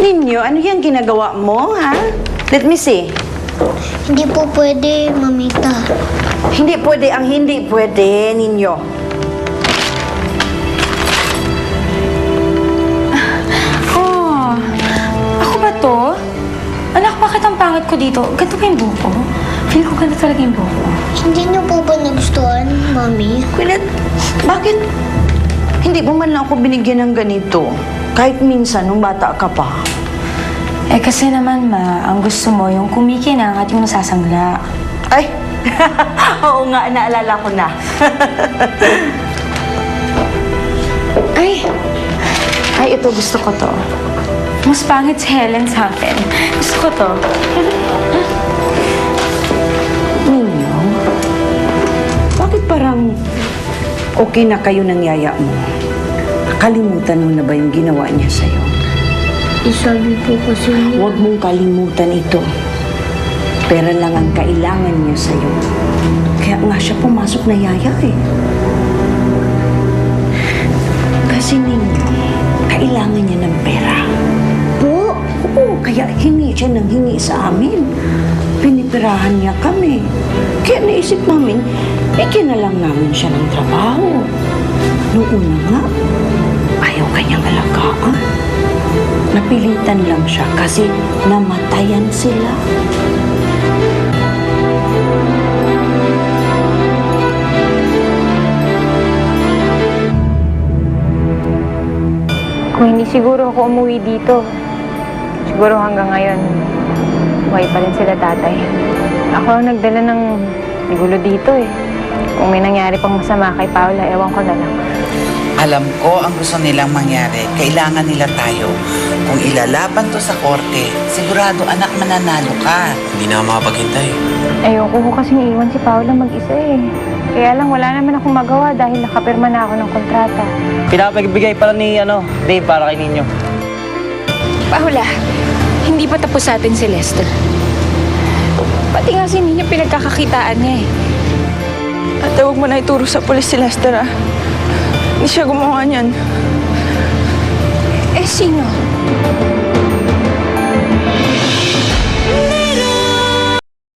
Ninyo, ano yan ginagawa mo, ha? Let me see. Hindi po pwede, Mamita. Hindi pwede ang hindi pwede, Ninyo. Oh, ako ba to? Anak, bakit ang pangit ko dito? Ganito ba yung buhok ko? Feel ko ganito talaga yung buhok ko. Hindi niyo po ba nagustuhan, Mami? Quinette, bakit hindi mo man lang ako binigyan ng ganito? Kahit minsan, nung bata ka pa. Eh kasi naman, Ma, ang gusto mo yung kumikinang at yung nasasangla. Ay, oo nga, naalala ko na. Ay, ito gusto ko to. Mas pangit si Helen sa akin. Gusto ko to. Ninyo, bakit parang okay na kayo ng yaya mo? Nakalimutan mo na ba yung ginawa niya sa'yo? Isabi po kasi niya. Huwag mong kalimutan ito. Pera lang ang kailangan niya sa'yo. Kaya nga siya pumasok na yaya eh. Kasi ninyo, kailangan niya ng pera. Po? Oo, kaya hingi siya ng hingi sa amin. Pinipirahan niya kami. Kaya naisip namin, bigyan na lang namin siya ng trabaho. Noong una nga, ayaw kanyang alagaan. Napilitan lang siya kasi namatayan sila. Kung hindi siguro ako umuwi dito, siguro hanggang ngayon, buhay pa rin sila tatay. Ako ang nagdala ng gulo dito eh. Kung may nangyari pang masama kay Paula, ewan ko na lang. Alam ko ang gusto nilang mangyari. Kailangan nila tayo. Kung ilalaban to sa korte, sigurado anak mananalo ka. Hindi na makapaghintay. Ayoko ko kasing iwan si Paula mag-isa eh. Kaya lang wala naman akong magawa dahil nakapirma na ako ng kontrata. Pinapagbigay pala ni Dave para kay Ninyo. Paula, hindi pa tapos sa atin si Lester. Pati nga si Ninyo pinagkakakitaan niya eh. Ate, huwag mo na ituro sa pulis si Lester, ah. Hindi siya gumawa niyan. Eh, sino?